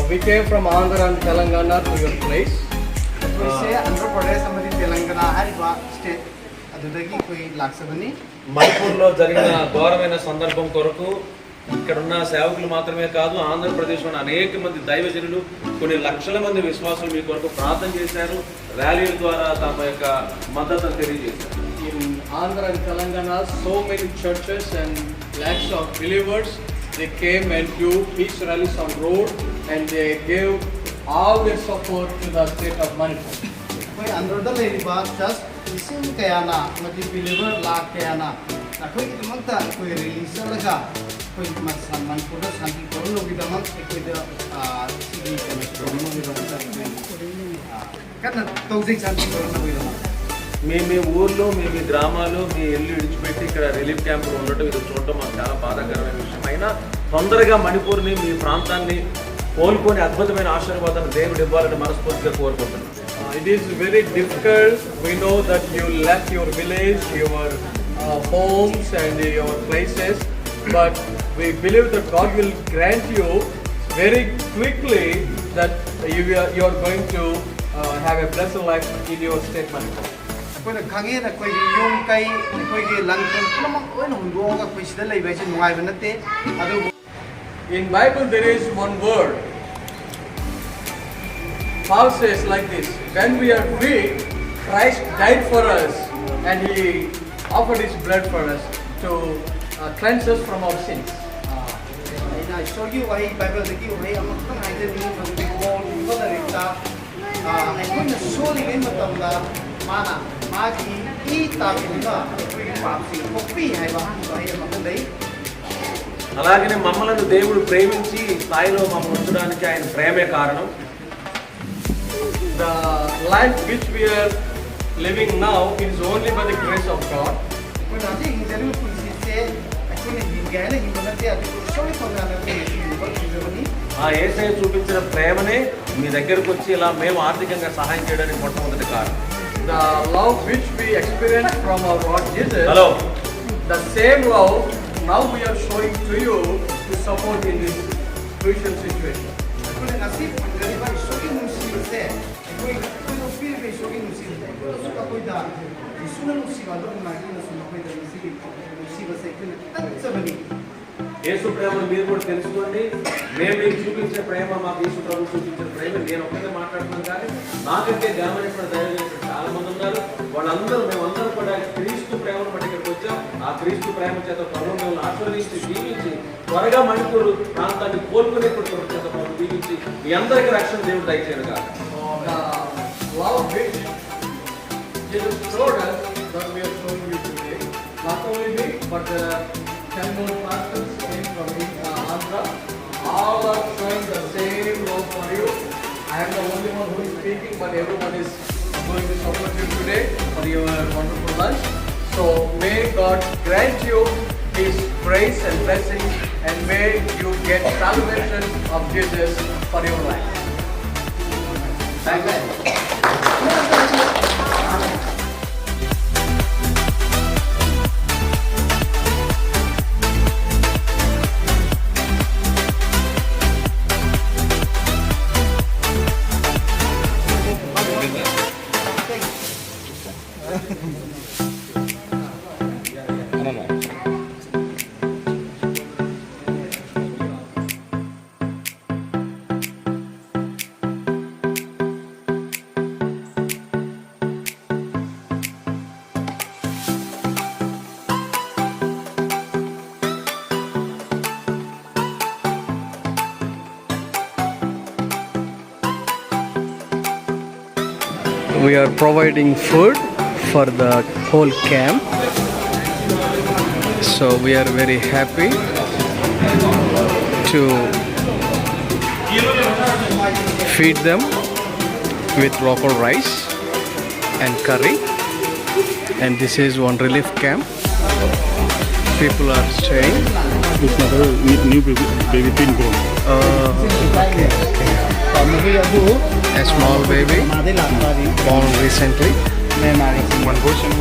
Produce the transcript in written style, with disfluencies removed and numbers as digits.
We came from Andhra and Telangana to your place. कोई आंध्र प्रदेश हमारी तेलंगाना हर बार state अदुदगी कोई लाक्सबनी మణిపూర్లో జరిగిన ఘోరమైన సందర్భం కొరకు ఇక్కడ ఉన్న సేవకులు మాత్రమే కాదు ఆంధ్రప్రదేశ్లోని అనేక మంది దైవజనులు కొన్ని లక్షల మంది విశ్వాసులు మీ కొరకు ప్రార్థన చేశారు ర్యాలీల ద్వారా తమ యొక్క మద్దతును తెలియజేశారు. In Andhra and Telangana, so many churches and lakhs of believers, they came and do peace rallies on road, and they gave all their support to the state of Manipur. कोई आंध्र दल है बात जस्ट इसी क्या ना मतलब believer lakh क्या ना ना कोई इतना कोई रिलीज लगा कोई मतलब मनपुर शांति करो लोग इधर मत कोई इधर सीधी करो लोग इधर करना तो उसे शांति करो ना कोई इधर మీ ఊర్లో మీ గ్రామాలు మీ ఇల్లు విడిచిపెట్టి ఇక్కడ రిలీఫ్ క్యాంపులు ఉండటం ఇది చూడటం మాకు చాలా బాధాకరమైన విషయం. అయినా తొందరగా మణిపూర్ని మీ ప్రాంతాన్ని కోలుకొని అద్భుతమైన ఆశీర్వాదాన్ని దేవుడు ఇవ్వాలని మనస్ఫూర్తిగా కోరుకుంటున్నాను. It is very difficult. We know that you left your village, your homes and your places, but we believe that God will grant you very quickly that you are going to have a blessed life in your state Manipur. कोई ना खागे ना कोई यूं कई कोई के Lankan कुल मग कोई ना हुंदुओं का कोई सीधा ले बैठे नुआई बनते अदो In Bible there is one word. Paul says like this: when we are weak, Christ died for us, and He offered His blood for us to cleanse us from our sins. ना story वही Bible देखी वही हम लोग ना आइए भी हम लोग कॉल वो ना रहता कोई ना सोली में मतलब ना माना मागी ई ताकि ना कोई पाप से कॉपी है वहाँ वही हम लोग नहीं అలాగనే మమ్మల్ని దేవుడు ప్రేమించి ఈ స్థాయిలో మమ్మల్ని ఉంచడానికి ఆయన ప్రేమే కారణం. The life which we are living now is only by the grace of God. कोई ना जी इंजरी पुलिस से कोई ने हिंगे ना हिंगे ना ते अभी सोली को ना कोई ऊपर चीज़ बनी ఆ యేసయ్య చూపించిన ప్రేమనే మీ దగ్గరకు వచ్చి ఇలా మేము ఆర్థికంగా సహాయం చేయడానికి మొట్టమొదటి కారణం. The love which we experienced from our Lord Jesus, hello the same love now we are showing to you to support in this crucial situation. कोई नसीब इंजरी पर सोली मुसीबत से कोई कोई फिर भी सोली मुसीबत है तो उसका कोई दा इसुना मुसीबत तो ना कि ना कोई दा मुसीबत से कोई तक बनी యేసు ప్రేమను మీరు కూడా తెలుసుకోండి. మేము మీకు చూపించే ప్రేమ మాకు యేసు ప్రభు చూపించిన ప్రేమ నేను ఒక్కటే మాట్లాడుతున్నాను కానీ నాకంటే గమనించిన దైవజనులు చాలా మంది ఉన్నారు. వాళ్ళందరూ మేమందరం కూడా క్రీస్తు ప్రేమను బట్టి ఇక్కడికి వచ్చాం. ఆ క్రీస్తు ప్రేమ చేత ప్రభు మిమ్మల్ని ఆశీర్వదించి దీవించి త్వరగా మణిపూర్ ప్రాంతాన్ని కోలుకునేప్పుడు చేత ప్రభు దీవించి మీ అందరికీ రక్షణ దేవుడు దయచేయను కాదు. The love which Jesus showed us that we are showing you today, not only me but 10 more pastors came from Andhra, all are showing the same love for you. I am the only one who is speaking, but everyone is going to support you today for your wonderful lunch. So may God grant you His grace and blessings, and may you get salvation of Jesus for your life. Thank you. We are providing food for the whole camp, so we are very happy to feed them with local rice and curry. And this is one relief camp. People are staying. This mother new baby teen grown. Okay. A small baby born recently. One portion.